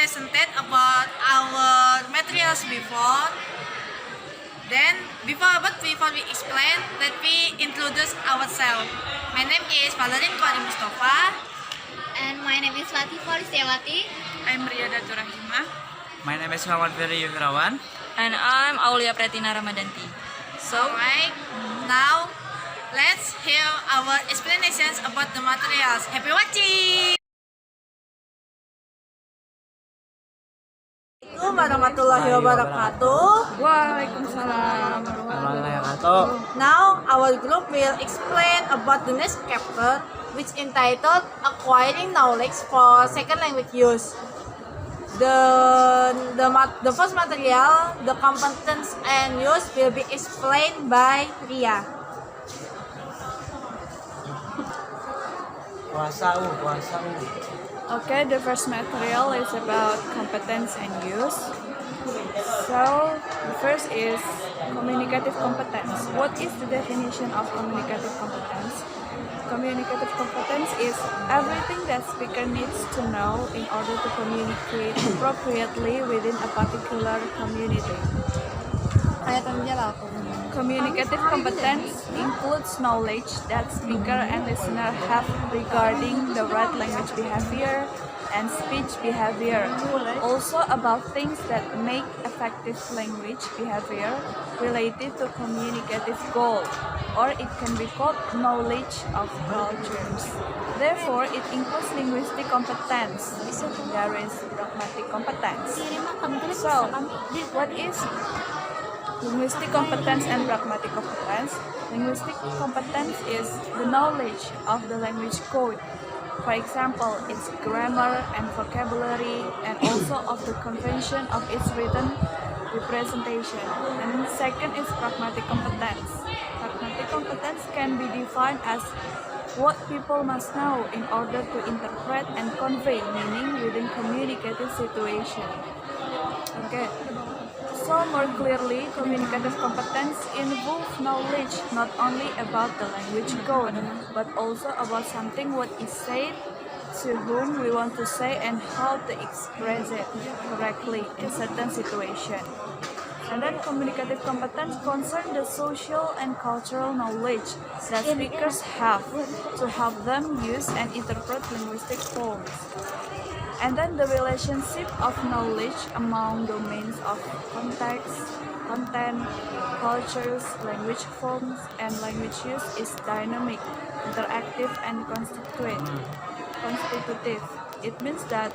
presented about our materials before. Then, before we explain, let me introduce ourselves. My name is Valerine Qory Mustofa. And my name is Latifah Listiawati. I'm Ria Dhaturahimah. My name is Yuvirawan. And I'm Aulia Pretyna Ramadanti. So, alright, now let's hear our explanations about the materials. Happy watching! Assalamualaikum warahmatullahi wabarakatuh. Waalaikumsalam. Now our group will explain about the next chapter, which entitled Acquiring Knowledge for Second Language Use. The first material, the competence and use, will be explained by Ria. Okay, the first material is about competence and use. So, the first is communicative competence. What is the definition of communicative competence? Communicative competence is everything that speaker needs to know in order to communicate appropriately within a particular community. Communicative competence includes knowledge that speaker and listener have regarding the right language behavior and speech behavior, also about things that make effective language behavior related to communicative goal, or it can be called knowledge of cultures. Therefore, it includes linguistic competence. There is pragmatic competence. So, what is linguistic competence and pragmatic competence? Linguistic competence is the knowledge of the language code. For example, its grammar and vocabulary, and also of the convention of its written representation. And second is pragmatic competence. Pragmatic competence can be defined as what people must know in order to interpret and convey meaning within communicative situation. Okay. So more clearly, communicative competence involves knowledge not only about the language code, but also about something what is said, to whom we want to say, and how to express it correctly in certain situation. And then communicative competence concerns the social and cultural knowledge that speakers have to help them use and interpret linguistic forms. And then the relationship of knowledge among domains of context, content, cultures, language forms, and language use is dynamic, interactive, and constitutive. It means that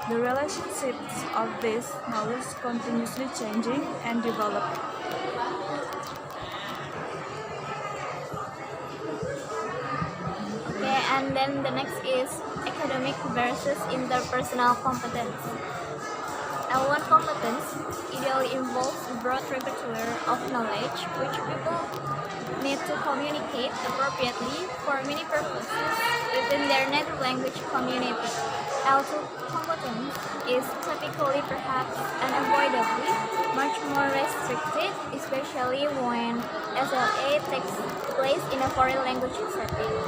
the relationships of this knowledge continuously changing and developing. Okay, and then the next is academic versus interpersonal competence. L1 competence ideally involves a broad repertoire of knowledge which people need to communicate appropriately for many purposes within their native language community. L2 competence is typically, perhaps unavoidably, much more restricted, especially when SLA takes place in a foreign language setting.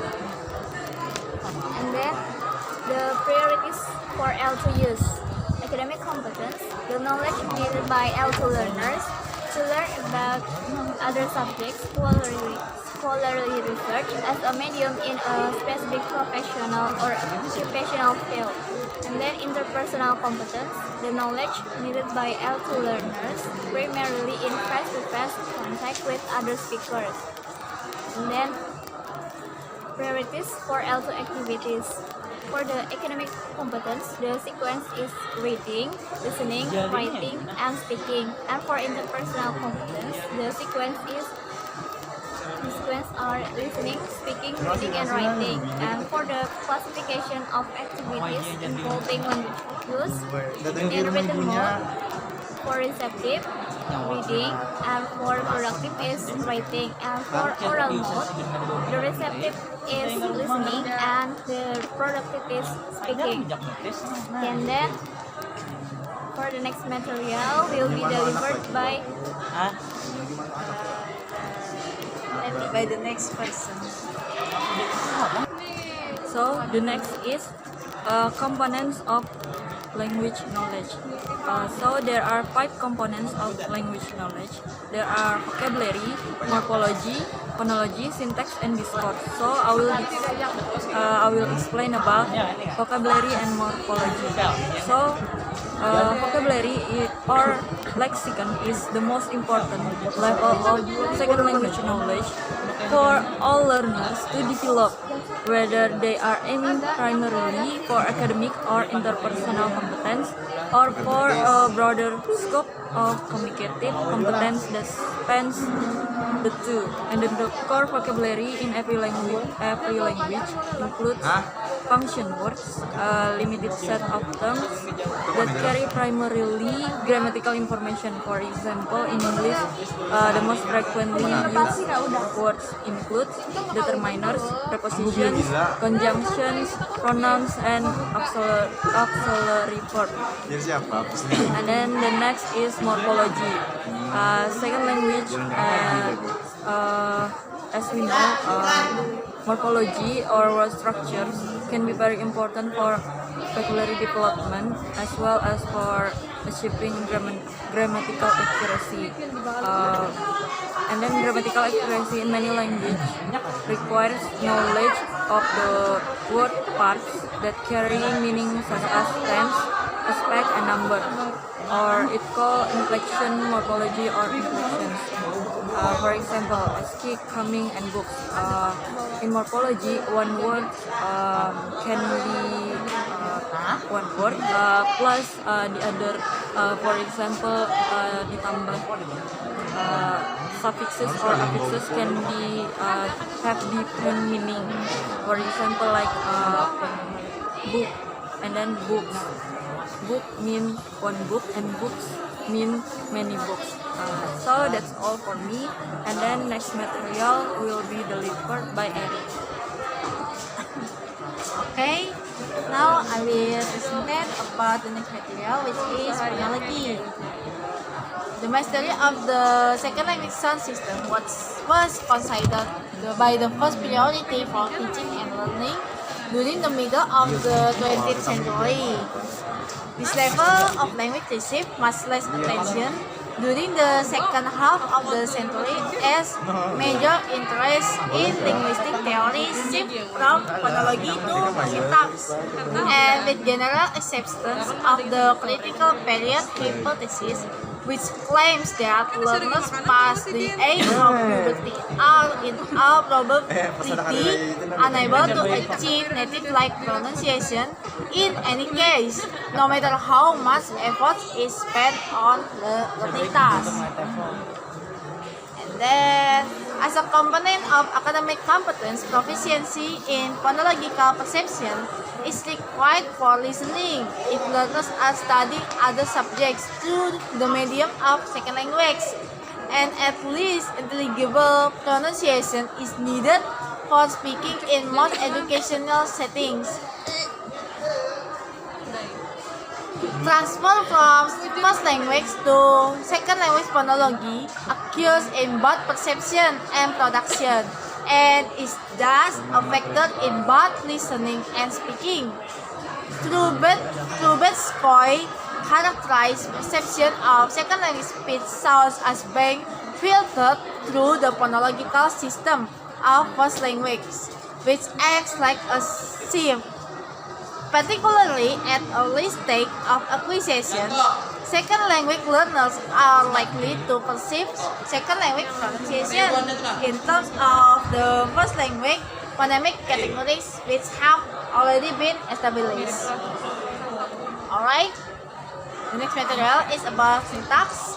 And then the priorities for L2 use. Academic competence, the knowledge needed by L2 learners to learn about other subjects, scholarly research as a medium in a specific professional or occupational field. And then interpersonal competence, the knowledge needed by L2 learners primarily in face-to-face contact with other speakers. And then priorities for L2 activities. For the academic competence, the sequence is reading, listening, writing, and speaking. And for interpersonal competence, the sequence are listening, speaking, reading, and writing. And for the classification of activities involving language use in written mode, for receptive, reading, and for productive is writing. And for oral mode, the receptive is listening and the productive is speaking. And then for the next material will be delivered by the next person. So the next is components of language knowledge. So there are 5 components of language knowledge. There are vocabulary, morphology, phonology, syntax, and discourse. So I will explain about vocabulary and morphology. So vocabulary or lexicon is the most important level of second language knowledge for all learners to develop, whether they are aiming primarily for academic or interpersonal competence or for a broader scope of communicative competence that spans the two. And the core vocabulary in every language includes function words, a limited set of terms that carry primarily grammatical information. For example, in English, the most frequently used words include determiners, prepositions, conjunctions, pronouns, and auxiliary verbs. And then the next is morphology. Second language, as we know, morphology or word structures can be very important for vocabulary development as well as for achieving grammatical accuracy. And then grammatical accuracy in many languages requires knowledge of the word parts that carry meaning such as tense, aspect, and number, or it called inflection, morphology, or inflections. For example, ski, coming, and books. In morphology, one word can be one word plus the other. For example, ditambah suffixes or affixes can be have different meaning. For example, like book and then books. Book mean one book and books mean many books. So that's all for me. And then next material will be delivered by Eric. Okay, now I will present about the next material, which is phonology. The mastery of the second language sound system was considered by the first priority for teaching and learning during the middle of the 20th century. This level of language received much less attention during the second half of the century as major interest in linguistic theory shifted from phonology to syntax, and with general acceptance of the critical period hypothesis, which claims that learners past the age of puberty are in all probability unable to achieve native-like pronunciation in any case, no matter how much effort is spent on the learning task. And then, as a component of academic competence, proficiency in phonological perception is required for listening if learners are studying other subjects through the medium of second language, and at least intelligible pronunciation is needed for speaking in most educational settings. Transfer from first language to second language phonology occurs in both perception and production, and is thus affected in both listening and speaking. Trubett's Qory characterized perception of second language speech sounds as being filtered through the phonological system of first language, which acts like a sieve. Particularly at early stage of acquisition, second language learners are likely to perceive second language pronunciation in terms of the first language phonemic categories which have already been established. Alright, the next material is about syntax.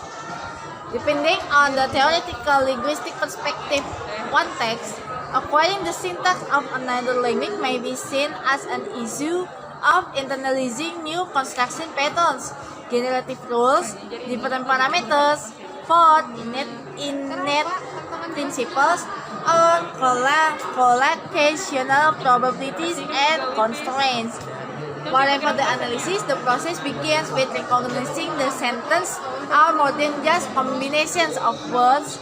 Depending on the theoretical linguistic perspective one takes, acquiring the syntax of another language may be seen as an issue of internalizing new construction patterns, generative rules, different parameters, for innate principles, or collocational probabilities and constraints. Whatever the analysis, the process begins with recognizing the sentence are more than just combinations of words,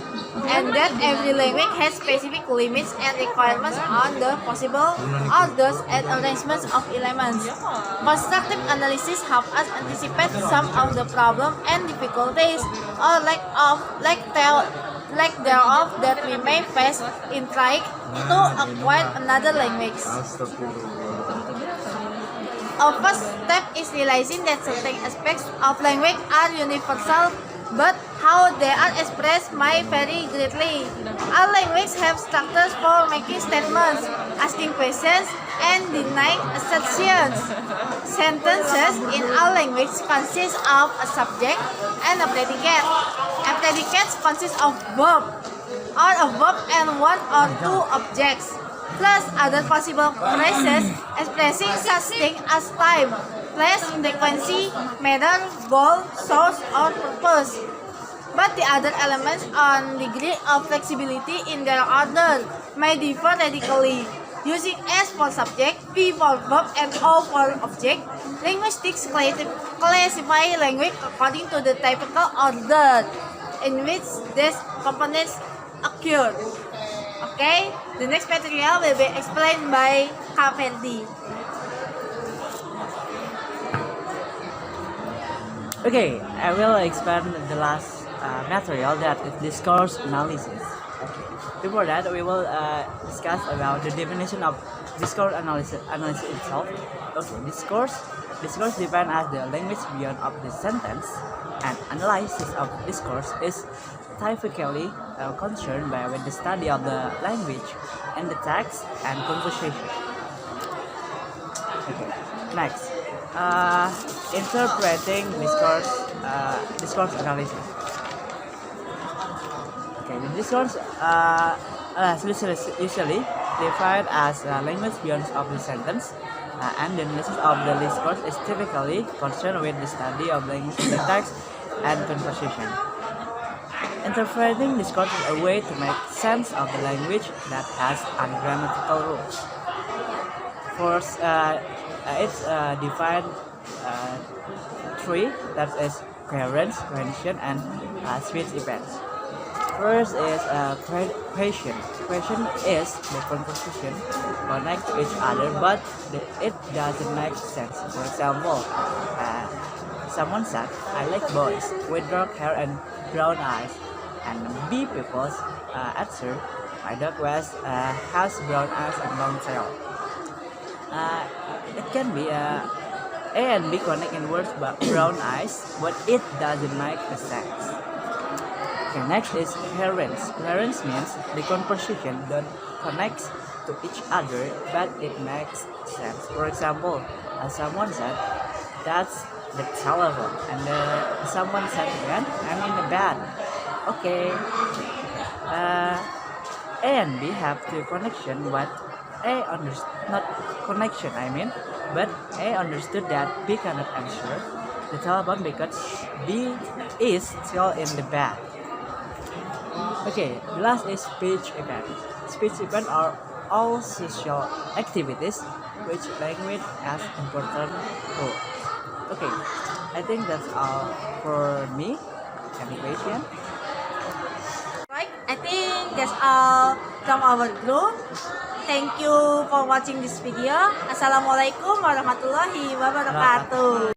and that every language has specific limits and requirements on the possible orders and arrangements of elements. Constructive analysis helps us anticipate some of the problems and difficulties or lack thereof that we may face in trying to acquire another language. Our first step is realizing that certain aspects of language are universal, but how they are expressed may vary greatly. All languages have structures for making statements, asking questions, and denying assertions. Sentences in all languages consist of a subject and a predicate. A predicate consists of verb, or a verb and one or two objects, plus other possible phrases expressing such things as time, place, frequency, manner, goal, source, or purpose. But the other elements on degree of flexibility in their order may differ radically. Using S for subject, P for verb, and O for object, linguistics classify language according to the typical order in which these components occur. Okay, the next material will be explained by Firdi. Okay, I will explain the last material, that is discourse analysis. Okay. Before that, we will discuss about the definition of discourse analysis itself. Okay, discourse defined as the language beyond of the sentence, and analysis of discourse is typically concerned with the study of the language and the text and conversation. Okay. Next, interpreting discourse analysis. Okay, the discourse usually defined as language beyond of the sentence, and the analysis of the discourse is typically concerned with the study of language, the text, and conversation. Interpreting discourse is a way to make sense of the language that has ungrammatical rules. First, it's defined three, that is coherence, cohesion, and speech events. First is question. Question is the conversation connect to each other, but it doesn't make sense. For example, someone said, "I like boys with dark hair and brown eyes," and B people's answer, "My dog has brown eyes and long tail." It can be A and B connect in words but brown eyes, but it doesn't make a sense. Okay, next is coherence. Coherence means the conversation don't connect to each other, but it makes sense. For example, someone said, "That's the telephone," and someone said again, "I'm in the bed." Okay. A and B have the connection, but not connection. But A understood that B cannot answer the telephone because B is still in the bed. Okay, the last is speech events. Speech events are all social activities which language has important role. Okay, I think that's all for me. Any question? Right, I think that's all from our group. Thank you for watching this video. Assalamualaikum warahmatullahi wabarakatuh.